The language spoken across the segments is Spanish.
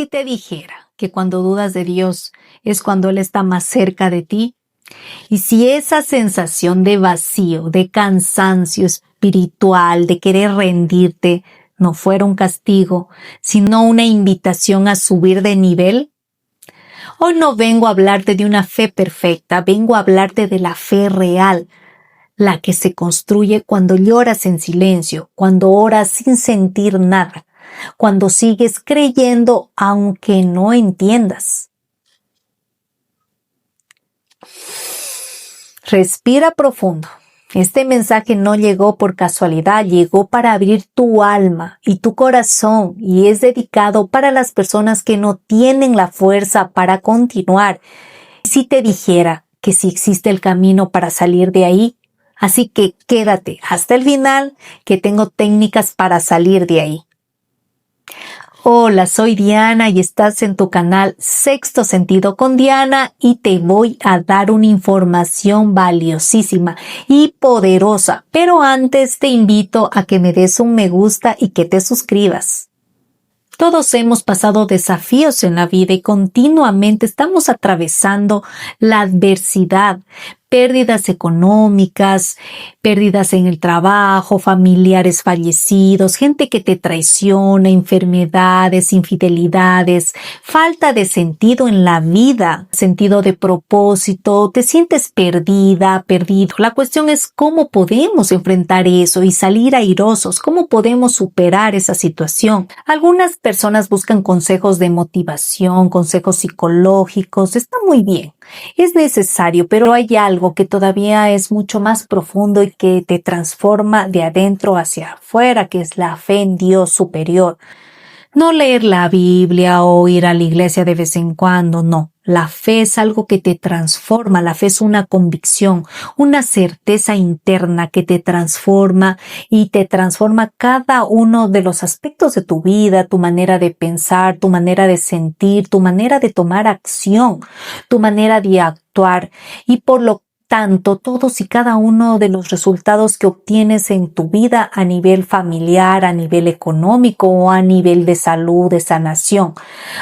Si te dijera que cuando dudas de Dios es cuando Él está más cerca de ti, y si esa sensación de vacío, de cansancio espiritual, de querer rendirte, no fuera un castigo, sino una invitación a subir de nivel, hoy no vengo a hablarte de una fe perfecta, vengo a hablarte de la fe real, la que se construye cuando lloras en silencio, cuando oras sin sentir nada, cuando sigues creyendo aunque no entiendas. Respira profundo. Este mensaje no llegó por casualidad, llegó para abrir tu alma y tu corazón y es dedicado para las personas que no tienen la fuerza para continuar. Si te dijera que sí existe el camino para salir de ahí, así que quédate hasta el final, que tengo técnicas para salir de ahí. Hola, soy Diana y estás en tu canal Sexto Sentido con Diana y te voy a dar una información valiosísima y poderosa, pero antes te invito a que me des un me gusta y que te suscribas. Todos hemos pasado desafíos en la vida y continuamente estamos atravesando la adversidad, pérdidas económicas, pérdidas en el trabajo, familiares fallecidos, gente que te traiciona, enfermedades, infidelidades, falta de sentido en la vida, sentido de propósito, te sientes perdida, perdido. La cuestión es cómo podemos enfrentar eso y salir airosos, cómo podemos superar esa situación. Algunas personas buscan consejos de motivación, consejos psicológicos, está muy bien. Es necesario, pero hay algo que todavía es mucho más profundo y que te transforma de adentro hacia afuera, que es la fe en Dios superior. No leer la Biblia o ir a la iglesia de vez en cuando, no. La fe es algo que te transforma, la fe es una convicción, una certeza interna que te transforma y te transforma cada uno de los aspectos de tu vida, tu manera de pensar, tu manera de sentir, tu manera de tomar acción, tu manera de actuar y por lo tanto todos y cada uno de los resultados que obtienes en tu vida a nivel familiar, a nivel económico o a nivel de salud, de sanación.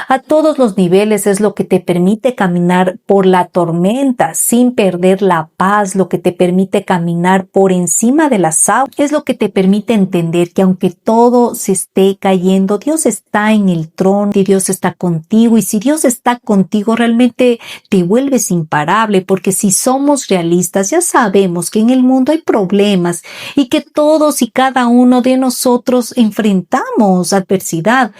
A todos los niveles es lo que te permite caminar por la tormenta sin perder la paz, lo que te permite caminar por encima de las aguas, es lo que te permite entender que aunque todo se esté cayendo, Dios está en el trono y Dios está contigo y si Dios está contigo realmente te vuelves imparable porque si somos realistas ya sabemos que en el mundo hay problemas y que todos y cada uno de nosotros enfrentamos adversidad,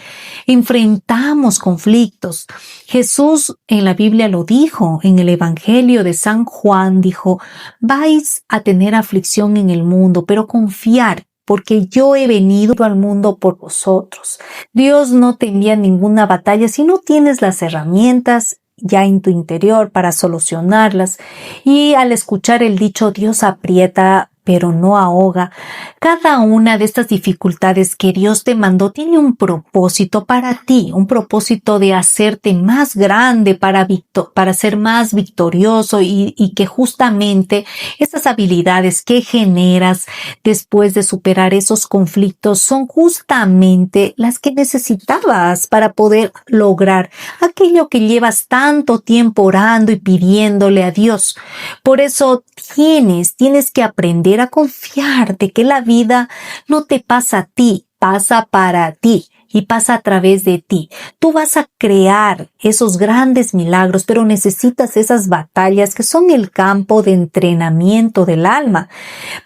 enfrentamos conflictos. Jesús en la Biblia lo dijo, en el Evangelio de San Juan dijo, vais a tener aflicción en el mundo, pero confiar, porque yo he venido al mundo por vosotros. Dios no te envía ninguna batalla si no tienes las herramientas ya en tu interior para solucionarlas. Y al escuchar el dicho Dios aprieta pero no ahoga, cada una de estas dificultades que Dios te mandó tiene un propósito para ti, un propósito de hacerte más grande para ser más victorioso y que justamente estas habilidades que generas después de superar esos conflictos son justamente las que necesitabas para poder lograr aquello que llevas tanto tiempo orando y pidiéndole a Dios. Por eso tienes que aprender a confiar de que la vida no te pasa a ti, pasa para ti y pasa a través de ti. Tú vas a crear esos grandes milagros, pero necesitas esas batallas que son el campo de entrenamiento del alma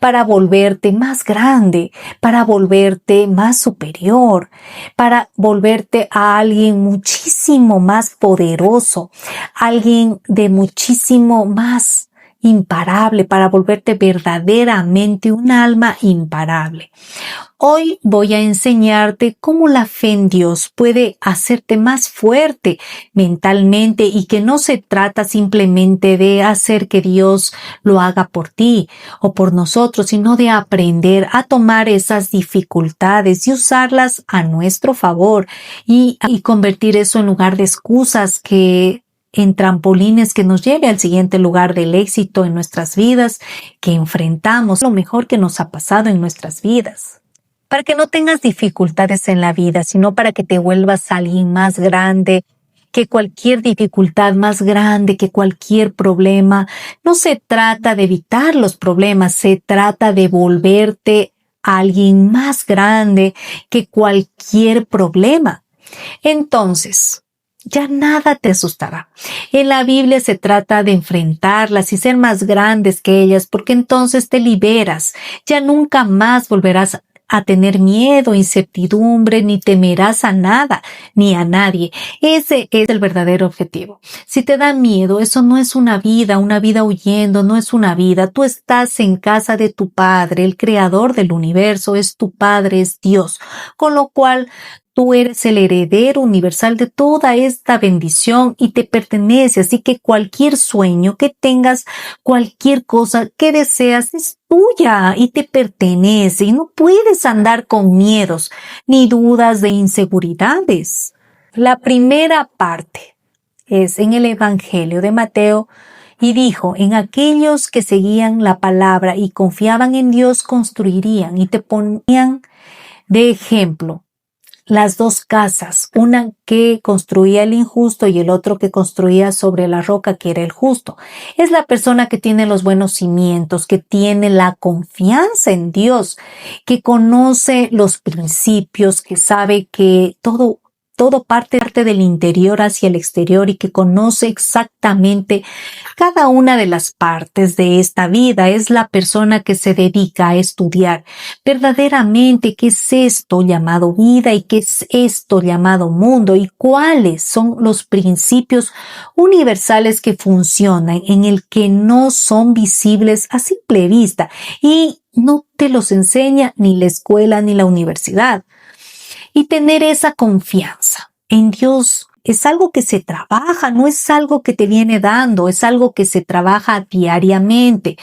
para volverte más grande, para volverte más superior, para volverte a alguien muchísimo más poderoso, alguien de muchísimo más imparable, para volverte verdaderamente un alma imparable. Hoy voy a enseñarte cómo la fe en Dios puede hacerte más fuerte mentalmente y que no se trata simplemente de hacer que Dios lo haga por ti o por nosotros, sino de aprender a tomar esas dificultades y usarlas a nuestro favor y convertir eso en lugar de excusas en trampolines que nos lleve al siguiente lugar del éxito en nuestras vidas, que enfrentamos lo mejor que nos ha pasado en nuestras vidas. para que no tengas dificultades en la vida, sino para que te vuelvas alguien más grande que cualquier dificultad, más grande que cualquier problema. No se trata de evitar los problemas, se trata de volverte alguien más grande que cualquier problema. Entonces, ya nada te asustará. En la Biblia se trata de enfrentarlas y ser más grandes que ellas, porque entonces te liberas. Ya nunca más volverás a tener miedo, incertidumbre, ni temerás a nada, ni a nadie. Ese es el verdadero objetivo. Si te da miedo, eso no es una vida huyendo, no es una vida. Tú estás en casa de tu Padre, el Creador del universo, es tu Padre, es Dios. Con lo cual, tú eres el heredero universal de toda esta bendición y te pertenece, así que cualquier sueño que tengas, cualquier cosa que deseas es tuya y te pertenece y no puedes andar con miedos ni dudas de inseguridades. La primera parte es en el Evangelio de Mateo y dijo, en aquellos que seguían la palabra y confiaban en Dios construirían y te ponían de ejemplo las dos casas, una que construía el injusto y el otro que construía sobre la roca que era el justo. Es la persona que tiene los buenos cimientos, que tiene la confianza en Dios, que conoce los principios, que sabe que todo parte del interior hacia el exterior y que conoce exactamente cada una de las partes de esta vida. Es la persona que se dedica a estudiar verdaderamente qué es esto llamado vida y qué es esto llamado mundo y cuáles son los principios universales que funcionan en el que no son visibles a simple vista y no te los enseña ni la escuela ni la universidad. Y tener esa confianza en Dios es algo que se trabaja, no es algo que te viene dando, es algo que se trabaja diariamente.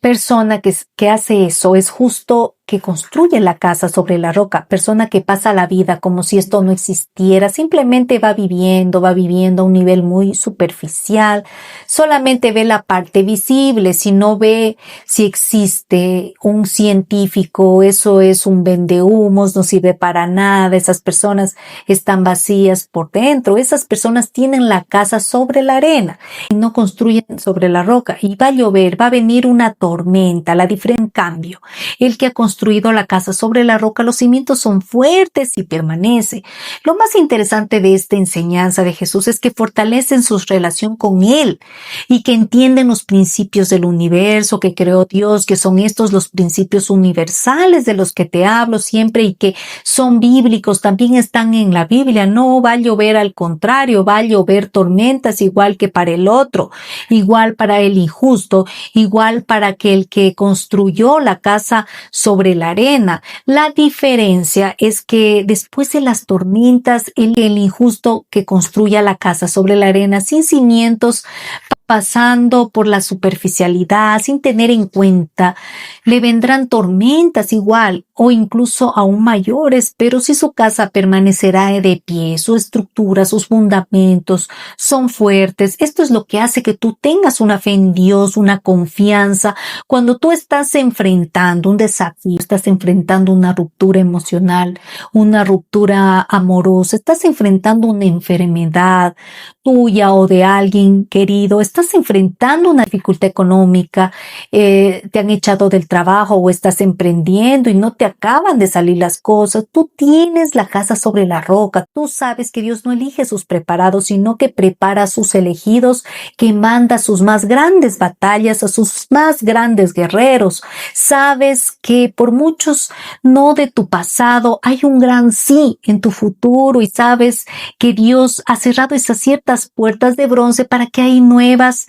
Persona que hace eso es justo que construye la casa sobre la roca. Persona que pasa la vida como si esto no existiera, simplemente va viviendo a un nivel muy superficial, solamente ve la parte visible, si no ve si existe un científico, eso es un vendehumos, no sirve para nada, esas personas están vacías por dentro, esas personas tienen la casa sobre la arena y no construyen sobre la roca y va a llover, va a venir una tormenta, la diferencia en cambio, el que ha construido la casa sobre la roca, los cimientos son fuertes y permanece. Lo más interesante de esta enseñanza de Jesús es que fortalecen su relación con Él y que entienden los principios del universo que creó Dios, que son estos los principios universales de los que te hablo siempre y que son bíblicos, también están en la Biblia. No va a llover, al contrario, va a llover tormentas igual que para el otro, igual para el injusto, igual para aquel que construyó la casa sobre la arena. La diferencia es que después de las tormentas, el injusto que construya la casa sobre la arena sin cimientos, pasando por la superficialidad, sin tener en cuenta, le vendrán tormentas igual o incluso aún mayores, pero si su casa permanecerá de pie, su estructura, sus fundamentos son fuertes. Esto es lo que hace que tú tengas una fe en Dios, una confianza. Cuando tú estás enfrentando un desafío, estás enfrentando una ruptura emocional, una ruptura amorosa, estás enfrentando una enfermedad tuya o de alguien querido, estás enfrentando una dificultad económica, te han echado del trabajo o estás emprendiendo y no te acaban de salir las cosas, tú tienes la casa sobre la roca, tú sabes que Dios no elige a sus preparados, sino que prepara a sus elegidos, que manda sus más grandes batallas, a sus más grandes guerreros. Sabes que por muchos no de tu pasado hay un gran sí en tu futuro y sabes que Dios ha cerrado esas ciertas puertas de bronce para que hay nuevas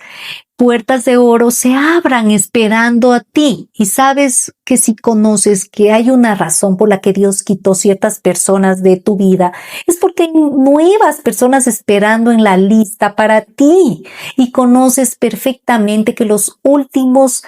puertas de oro se abran esperando a ti. Y sabes que si conoces que hay una razón por la que Dios quitó ciertas personas de tu vida, es porque hay nuevas personas esperando en la lista para ti. Y conoces perfectamente que los últimos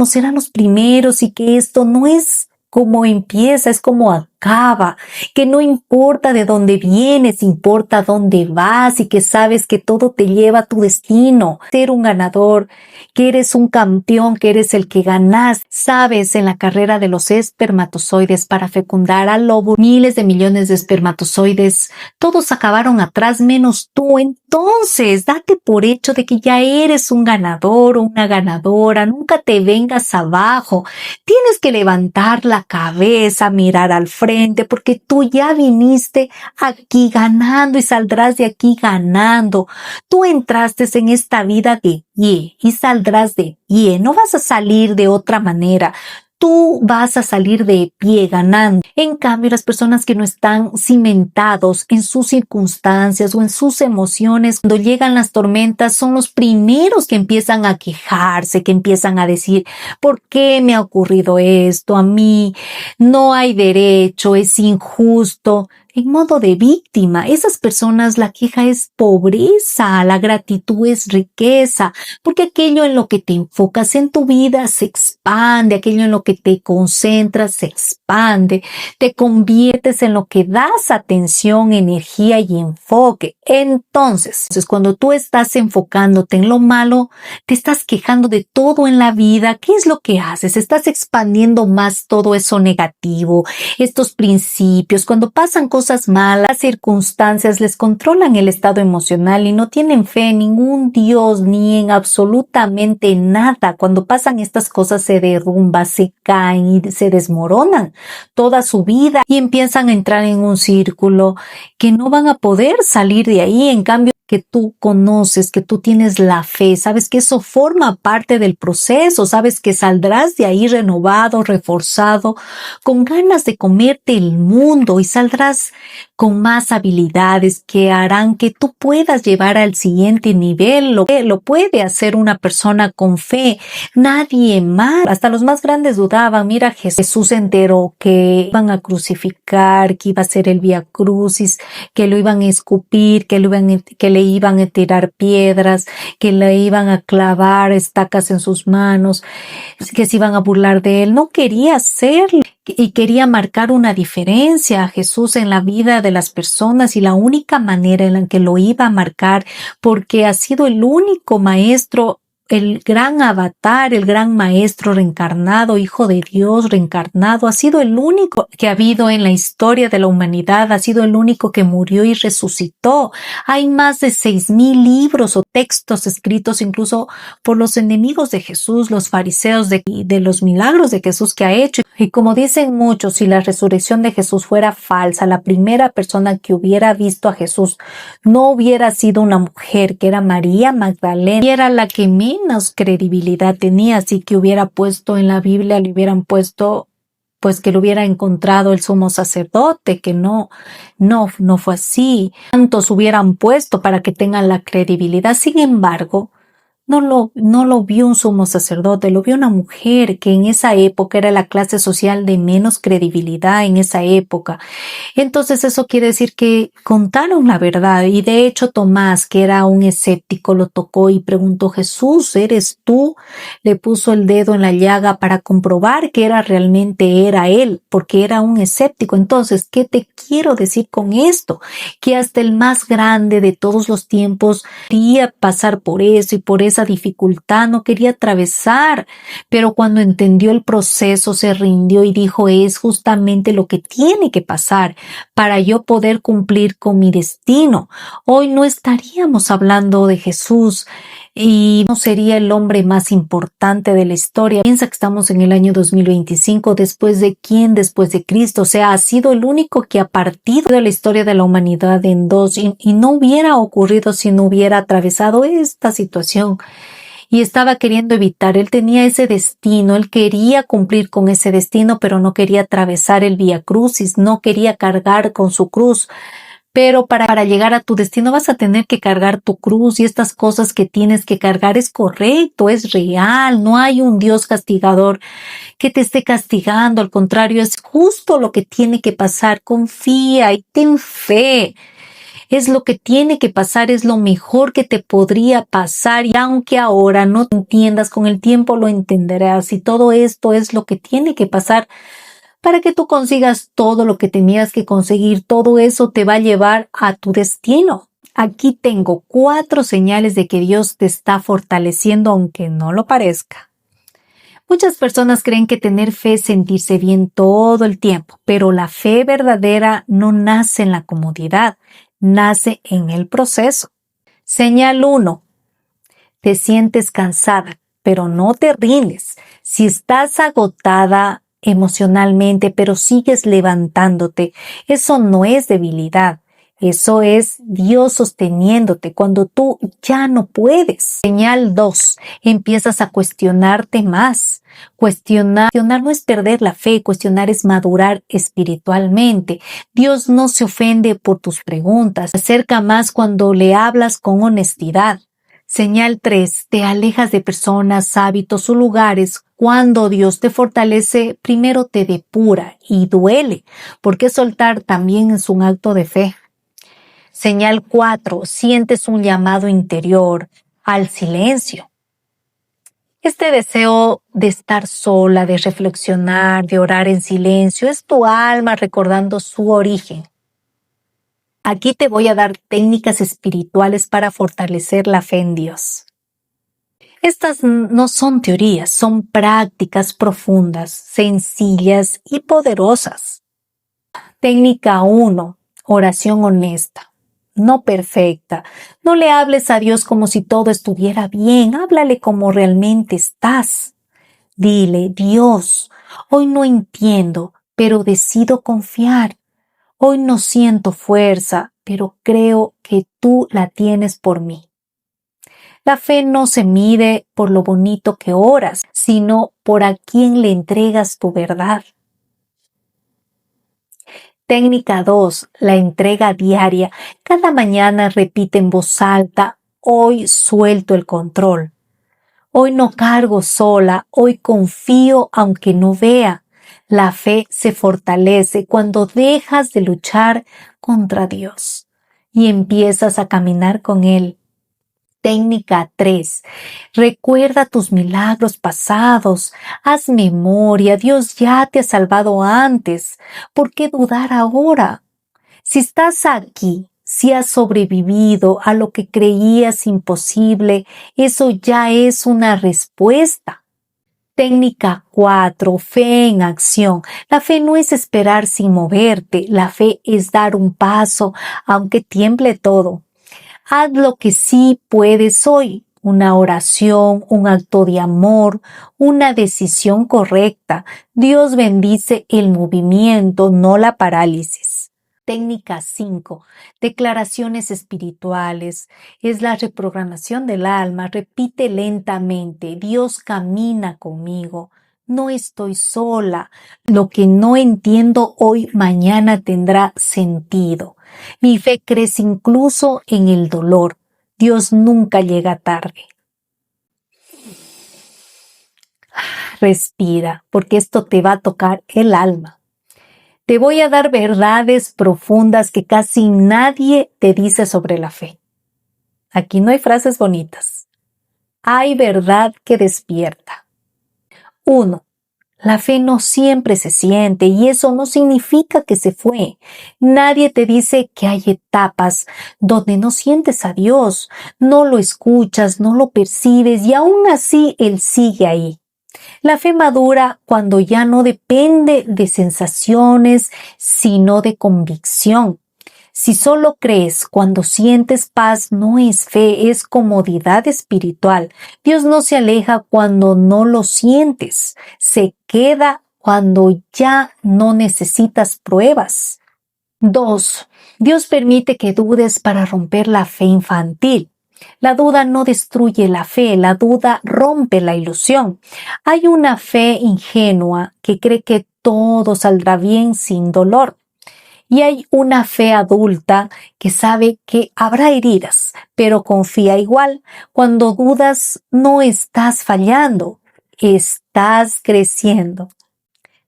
serán los primeros y que esto no es como empieza, es como acaba, que no importa de dónde vienes, importa dónde vas y que sabes que todo te lleva a tu destino. Ser un ganador, que eres un campeón, que eres el que ganas. Sabes, en la carrera de los espermatozoides para fecundar al óvulo, miles de millones de espermatozoides, todos acabaron atrás menos tú. Entonces, date por hecho de que ya eres un ganador o una ganadora. Nunca te vengas abajo. Tienes que levantar la cabeza, mirar al frente, porque tú ya viniste aquí ganando y saldrás de aquí ganando. Tú entraste en esta vida de pie y saldrás de pie. No vas a salir de otra manera. Tú vas a salir de pie ganando. En cambio, las personas que no están cimentados en sus circunstancias o en sus emociones, cuando llegan las tormentas, son los primeros que empiezan a quejarse, que empiezan a decir, ¿por qué me ha ocurrido esto a mí? No hay derecho, es injusto. En modo de víctima, esas personas, la queja es pobreza, la gratitud es riqueza, porque aquello en lo que te enfocas en tu vida se expande, aquello en lo que te concentras se expande, te conviertes en lo que das atención, energía y enfoque. Entonces, cuando tú estás enfocándote en lo malo, te estás quejando de todo en la vida. ¿Qué es lo que haces? Estás expandiendo más todo eso negativo, estos principios. Cuando pasan cosas malas, las circunstancias les controlan el estado emocional y no tienen fe en ningún Dios ni en absolutamente nada. Cuando pasan estas cosas se derrumban, se caen y se desmoronan toda su vida y empiezan a entrar en un círculo que no van a poder salir de ahí. En cambio, que tú conoces, que tú tienes la fe, sabes que eso forma parte del proceso, sabes que saldrás de ahí renovado, reforzado, con ganas de comerte el mundo y saldrás con más habilidades que harán que tú puedas llevar al siguiente nivel. Lo puede hacer una persona con fe, nadie más. Hasta los más grandes dudaban. Mira, Jesús se enteró que iban a crucificar, que iba a ser el Vía Crucis, que lo iban a escupir, que le iban a tirar piedras, que le iban a clavar estacas en sus manos, que se iban a burlar de él. No quería hacerlo y quería marcar una diferencia a Jesús en la vida de las personas, y la única manera en la que lo iba a marcar, porque ha sido el único maestro, el gran avatar, el gran maestro reencarnado, hijo de Dios reencarnado, ha sido el único que ha habido en la historia de la humanidad, ha sido el único que murió y resucitó. Hay más de 6,000 libros o textos escritos incluso por los enemigos de Jesús, los fariseos, de los milagros de Jesús que ha hecho. Y como dicen muchos, si la resurrección de Jesús fuera falsa, la primera persona que hubiera visto a Jesús no hubiera sido una mujer, que era María Magdalena, y era la que menos credibilidad tenía. Así que hubiera puesto en la Biblia, le hubieran puesto pues que lo hubiera encontrado el sumo sacerdote, que no fue así. Tantos hubieran puesto para que tengan la credibilidad. Sin embargo, no lo vio un sumo sacerdote, lo vio una mujer que en esa época era la clase social de menos credibilidad en esa época. Entonces eso quiere decir que contaron la verdad, y de hecho Tomás, que era un escéptico, lo tocó y preguntó: Jesús, ¿eres tú? Le puso el dedo en la llaga para comprobar que realmente era él, porque era un escéptico. Entonces, ¿qué te quiero decir con esto? Que hasta el más grande de todos los tiempos quería pasar por eso y por esa dificultad, no quería atravesar, pero cuando entendió el proceso se rindió y dijo: es justamente lo que tiene que pasar para yo poder cumplir con mi destino. Hoy no estaríamos hablando de Jesús y no sería el hombre más importante de la historia. Piensa que estamos en el año 2025, ¿después de quién? Después de Cristo. O sea, ha sido el único que ha partido de la historia de la humanidad en dos, y no hubiera ocurrido si no hubiera atravesado esta situación. Y estaba queriendo evitar, él tenía ese destino, él quería cumplir con ese destino, pero no quería atravesar el Vía Crucis, no quería cargar con su cruz. Pero para llegar a tu destino vas a tener que cargar tu cruz, y estas cosas que tienes que cargar es correcto, es real. No hay un Dios castigador que te esté castigando, al contrario, es justo lo que tiene que pasar. Confía y ten fe. Es lo que tiene que pasar, es lo mejor que te podría pasar, y aunque ahora no entiendas, con el tiempo lo entenderás, y todo esto es lo que tiene que pasar para que tú consigas todo lo que tenías que conseguir. Todo eso te va a llevar a tu destino. Aquí tengo 4 señales de que Dios te está fortaleciendo aunque no lo parezca. Muchas personas creen que tener fe es sentirse bien todo el tiempo, pero la fe verdadera no nace en la comodidad, nace en el proceso. Señal 1. Te sientes cansada, pero no te rindes. Si estás agotada emocionalmente, pero sigues levantándote, eso no es debilidad. Eso es Dios sosteniéndote cuando tú ya no puedes. Señal 2. Empiezas a cuestionarte más. Cuestionar no es perder la fe, cuestionar es madurar espiritualmente. Dios no se ofende por tus preguntas, se acerca más cuando le hablas con honestidad. Señal 3. Te alejas de personas, hábitos o lugares. Cuando Dios te fortalece, primero te depura y duele, porque soltar también es un acto de fe. Señal 4. Sientes un llamado interior al silencio. Este deseo de estar sola, de reflexionar, de orar en silencio, es tu alma recordando su origen. Aquí te voy a dar técnicas espirituales para fortalecer la fe en Dios. Estas no son teorías, son prácticas profundas, sencillas y poderosas. Técnica 1. Oración honesta. No perfecta. No le hables a Dios como si todo estuviera bien. Háblale como realmente estás. Dile, Dios, hoy no entiendo, pero decido confiar. Hoy no siento fuerza, pero creo que tú la tienes por mí. La fe no se mide por lo bonito que oras, sino por a quién le entregas tu verdad. Técnica 2. La entrega diaria. Cada mañana repite en voz alta, hoy suelto el control. Hoy no cargo sola, hoy confío aunque no vea. La fe se fortalece cuando dejas de luchar contra Dios y empiezas a caminar con Él. Técnica 3. Recuerda tus milagros pasados. Haz memoria. Dios ya te ha salvado antes. ¿Por qué dudar ahora? Si estás aquí, si has sobrevivido a lo que creías imposible, eso ya es una respuesta. Técnica 4. Fe en acción. La fe no es esperar sin moverte. La fe es dar un paso, aunque tiemble todo. Haz lo que sí puedes hoy, una oración, un acto de amor, una decisión correcta. Dios bendice el movimiento, no la parálisis. Técnica 5. Declaraciones espirituales. Es la reprogramación del alma. Repite lentamente. Dios camina conmigo. No estoy sola. Lo que no entiendo hoy, mañana tendrá sentido. Mi fe crece incluso en el dolor. Dios nunca llega tarde. Respira, porque esto te va a tocar el alma. Te voy a dar verdades profundas que casi nadie te dice sobre la fe. Aquí no hay frases bonitas. Hay verdad que despierta. 1. La fe no siempre se siente y eso no significa que se fue. Nadie te dice que hay etapas donde no sientes a Dios, no lo escuchas, no lo percibes y aún así Él sigue ahí. La fe madura cuando ya no depende de sensaciones, sino de convicción. Si solo crees cuando sientes paz, no es fe, es comodidad espiritual. Dios no se aleja cuando no lo sientes, se queda cuando ya no necesitas pruebas. 2. Dios permite que dudes para romper la fe infantil. La duda no destruye la fe, la duda rompe la ilusión. Hay una fe ingenua que cree que todo saldrá bien sin dolor. Y hay una fe adulta que sabe que habrá heridas, pero confía igual. Cuando dudas, no estás fallando, estás creciendo.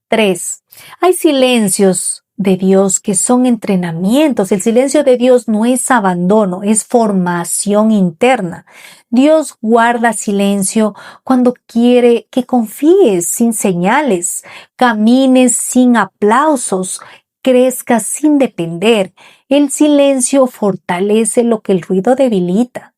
3. Hay silencios de Dios que son entrenamientos. El silencio de Dios no es abandono, es formación interna. Dios guarda silencio cuando quiere que confíes sin señales, camines sin aplausos, crezcas sin depender. El silencio fortalece lo que el ruido debilita.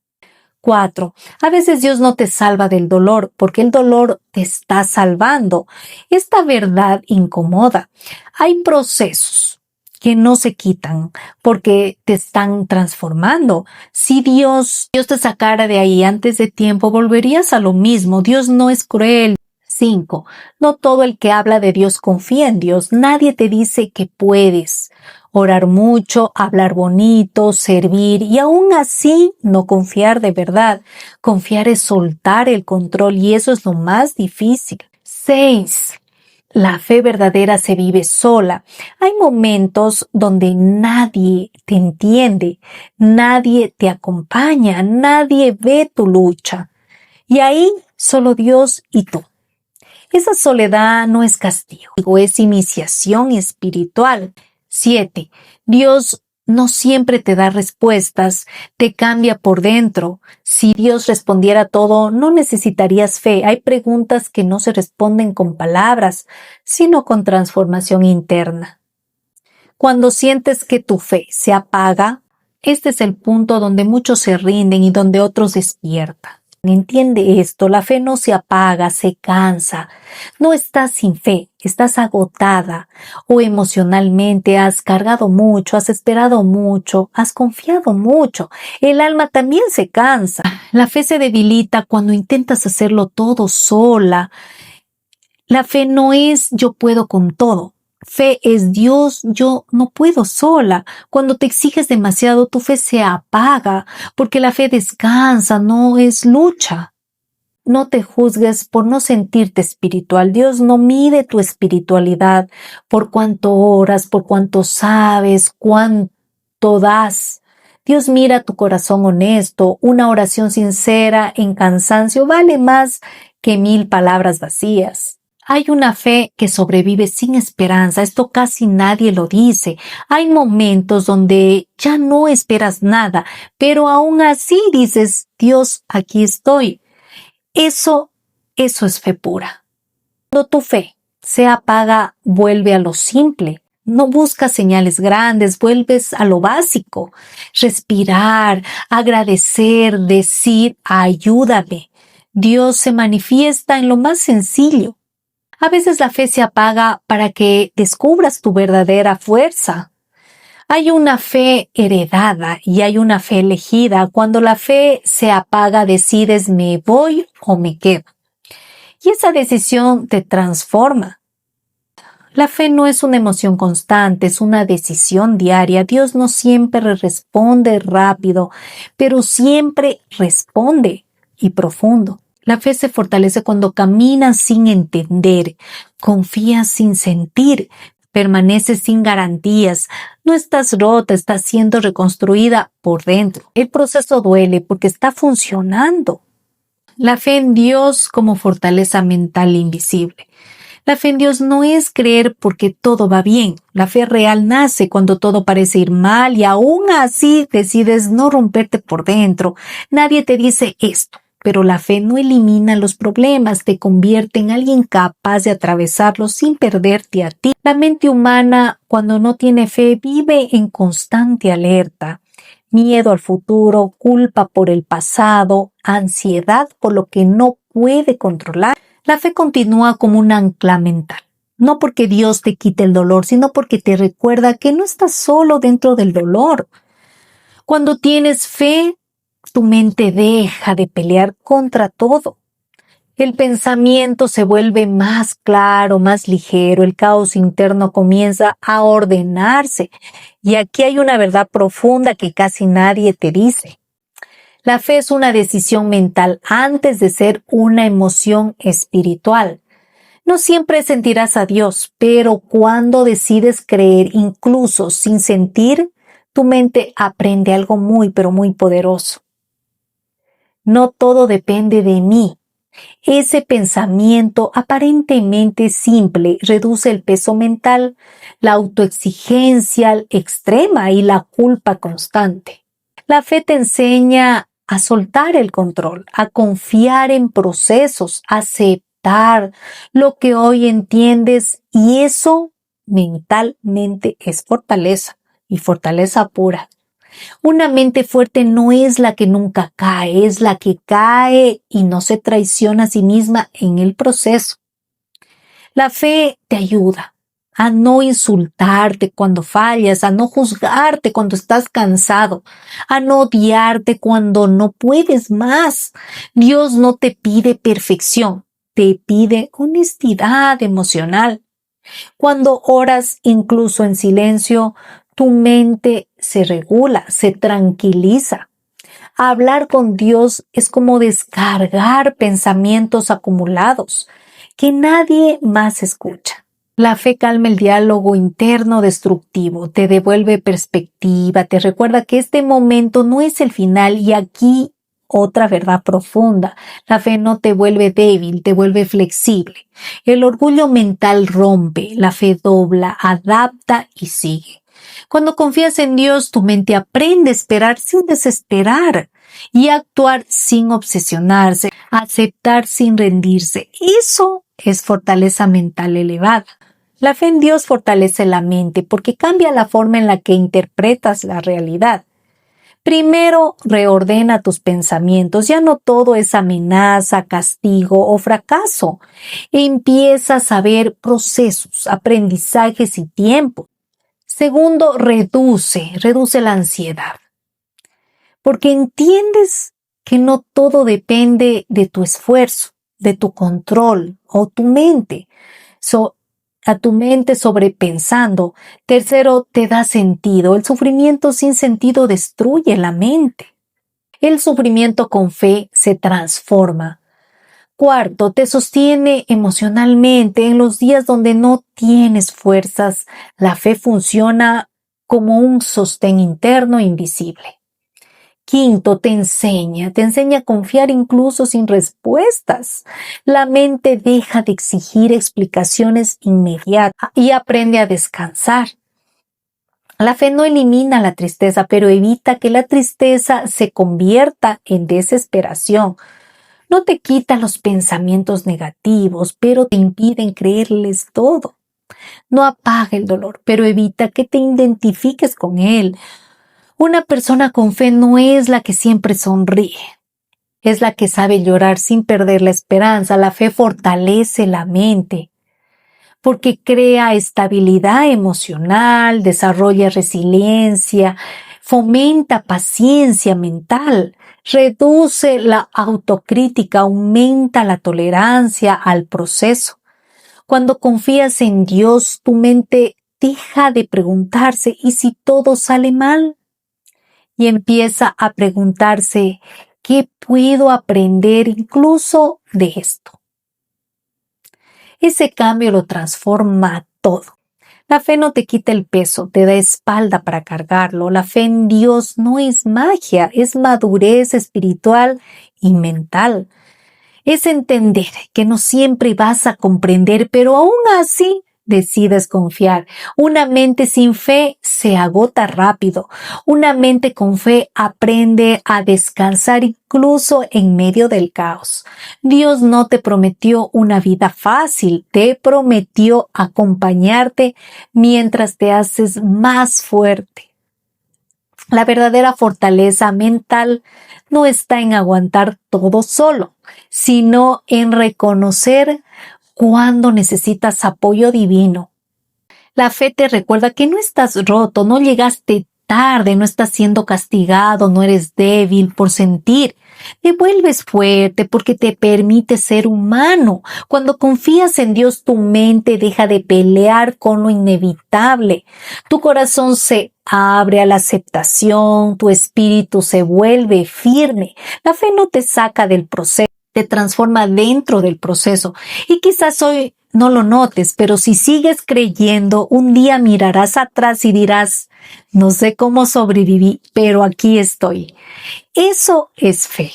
4. A veces Dios no te salva del dolor porque el dolor te está salvando. Esta verdad incomoda. Hay procesos que no se quitan porque te están transformando. Si Dios te sacara de ahí antes de tiempo, volverías a lo mismo. Dios no es cruel. 5. No todo el que habla de Dios confía en Dios. Nadie te dice que puedes orar mucho, hablar bonito, servir y aún así no confiar de verdad. Confiar es soltar el control y eso es lo más difícil. 6. La fe verdadera se vive sola. Hay momentos donde nadie te entiende, nadie te acompaña, nadie ve tu lucha. Y ahí solo Dios y tú. Esa soledad no es castigo, es iniciación espiritual. 7. Dios no siempre te da respuestas, te cambia por dentro. Si Dios respondiera todo, no necesitarías fe. Hay preguntas que no se responden con palabras, sino con transformación interna. Cuando sientes que tu fe se apaga, este es el punto donde muchos se rinden y donde otros despiertan. Entiende esto, la fe no se apaga, se cansa. No estás sin fe, estás agotada o emocionalmente has cargado mucho, has esperado mucho, has confiado mucho. El alma también se cansa. La fe se debilita cuando intentas hacerlo todo sola. La fe no es yo puedo con todo. Fe es Dios, yo no puedo sola. Cuando te exiges demasiado, tu fe se apaga, porque la fe descansa, no es lucha. No te juzgues por no sentirte espiritual. Dios no mide tu espiritualidad por cuánto oras, por cuánto sabes, cuánto das. Dios mira tu corazón honesto. Una oración sincera en cansancio vale más que 1000 palabras vacías. Hay una fe que sobrevive sin esperanza. Esto casi nadie lo dice. Hay momentos donde ya no esperas nada, pero aún así dices, Dios, aquí estoy. Eso es fe pura. Cuando tu fe se apaga, vuelve a lo simple. No buscas señales grandes, vuelves a lo básico. Respirar, agradecer, decir, ayúdame. Dios se manifiesta en lo más sencillo. A veces la fe se apaga para que descubras tu verdadera fuerza. Hay una fe heredada y hay una fe elegida. Cuando la fe se apaga, decides me voy o me quedo. Y esa decisión te transforma. La fe no es una emoción constante, es una decisión diaria. Dios no siempre responde rápido, pero siempre responde y profundo. La fe se fortalece cuando caminas sin entender, confías sin sentir, permaneces sin garantías. No estás rota, estás siendo reconstruida por dentro. El proceso duele porque está funcionando. La fe en Dios como fortaleza mental invisible. La fe en Dios no es creer porque todo va bien. La fe real nace cuando todo parece ir mal y aún así decides no romperte por dentro. Nadie te dice esto. Pero la fe no elimina los problemas, te convierte en alguien capaz de atravesarlos sin perderte a ti. La mente humana, cuando no tiene fe, vive en constante alerta. Miedo al futuro, culpa por el pasado, ansiedad por lo que no puede controlar. La fe continúa como un ancla mental. No porque Dios te quite el dolor, sino porque te recuerda que no estás solo dentro del dolor. Cuando tienes fe, tu mente deja de pelear contra todo. El pensamiento se vuelve más claro, más ligero, el caos interno comienza a ordenarse. Y aquí hay una verdad profunda que casi nadie te dice. La fe es una decisión mental antes de ser una emoción espiritual. No siempre sentirás a Dios, pero cuando decides creer incluso sin sentir, tu mente aprende algo muy, pero muy poderoso. No todo depende de mí. Ese pensamiento aparentemente simple reduce el peso mental, la autoexigencia extrema y la culpa constante. La fe te enseña a soltar el control, a confiar en procesos, a aceptar lo que hoy entiendes, y eso mentalmente es fortaleza, y fortaleza pura. Una mente fuerte no es la que nunca cae, es la que cae y no se traiciona a sí misma en el proceso. La fe te ayuda a no insultarte cuando fallas, a no juzgarte cuando estás cansado, a no odiarte cuando no puedes más. Dios no te pide perfección, te pide honestidad emocional. Cuando oras incluso en silencio, tu mente se regula, se tranquiliza. Hablar con Dios es como descargar pensamientos acumulados que nadie más escucha. La fe calma el diálogo interno destructivo, te devuelve perspectiva, te recuerda que este momento no es el final, y aquí otra verdad profunda. La fe no te vuelve débil, te vuelve flexible. El orgullo mental rompe, la fe dobla, adapta y sigue. Cuando confías en Dios, tu mente aprende a esperar sin desesperar y a actuar sin obsesionarse, a aceptar sin rendirse. Eso es fortaleza mental elevada. La fe en Dios fortalece la mente porque cambia la forma en la que interpretas la realidad. Primero, reordena tus pensamientos. Ya no todo es amenaza, castigo o fracaso. Empiezas a ver procesos, aprendizajes y tiempo. Segundo, reduce la ansiedad, porque entiendes que no todo depende de tu esfuerzo, de tu control o tu mente. A tu mente sobrepensando. Tercero, te da sentido. El sufrimiento sin sentido destruye la mente. El sufrimiento con fe se transforma. Cuarto, te sostiene emocionalmente en los días donde no tienes fuerzas. La fe funciona como un sostén interno invisible. Quinto, te enseña a confiar incluso sin respuestas. La mente deja de exigir explicaciones inmediatas y aprende a descansar. La fe no elimina la tristeza, pero evita que la tristeza se convierta en desesperación. No te quita los pensamientos negativos, pero te impiden creerles todo. No apaga el dolor, pero evita que te identifiques con él. Una persona con fe no es la que siempre sonríe, es la que sabe llorar sin perder la esperanza. La fe fortalece la mente porque crea estabilidad emocional, desarrolla resiliencia, fomenta paciencia mental, reduce la autocrítica, aumenta la tolerancia al proceso. Cuando confías en Dios, tu mente deja de preguntarse ¿y si todo sale mal? Y empieza a preguntarse ¿qué puedo aprender incluso de esto? Ese cambio lo transforma todo. La fe no te quita el peso, te da espalda para cargarlo. La fe en Dios no es magia, es madurez espiritual y mental. Es entender que no siempre vas a comprender, pero aún así decides confiar. Una mente sin fe se agota rápido. Una mente con fe aprende a descansar incluso en medio del caos. Dios no te prometió una vida fácil, te prometió acompañarte mientras te haces más fuerte. La verdadera fortaleza mental no está en aguantar todo solo, sino en reconocer cuando necesitas apoyo divino. La fe te recuerda que no estás roto, no llegaste tarde, no estás siendo castigado, no eres débil por sentir. Te vuelves fuerte porque te permite ser humano. Cuando confías en Dios, tu mente deja de pelear con lo inevitable. Tu corazón se abre a la aceptación, tu espíritu se vuelve firme. La fe no te saca del proceso, te transforma dentro del proceso. Y quizás hoy no lo notes, pero si sigues creyendo, un día mirarás atrás y dirás, no sé cómo sobreviví, pero aquí estoy. Eso es fe.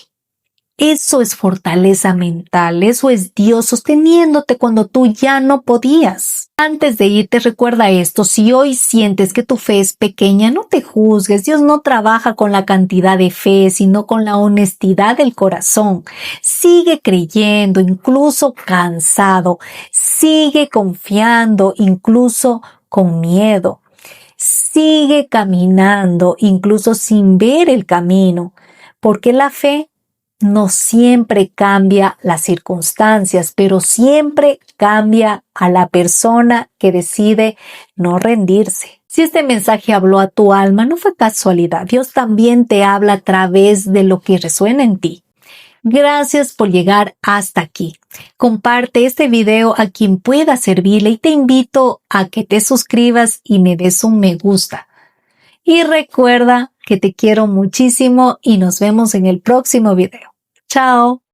Eso es fortaleza mental, eso es Dios sosteniéndote cuando tú ya no podías. Antes de irte, recuerda esto: si hoy sientes que tu fe es pequeña, no te juzgues. Dios no trabaja con la cantidad de fe, sino con la honestidad del corazón. Sigue creyendo, incluso cansado. Sigue confiando, incluso con miedo. Sigue caminando, incluso sin ver el camino, porque la fe no siempre cambia las circunstancias, pero siempre cambia a la persona que decide no rendirse. Si este mensaje habló a tu alma, no fue casualidad. Dios también te habla a través de lo que resuena en ti. Gracias por llegar hasta aquí. Comparte este video a quien pueda servirle y te invito a que te suscribas y me des un me gusta. Y recuerda que te quiero muchísimo y nos vemos en el próximo video. Chao.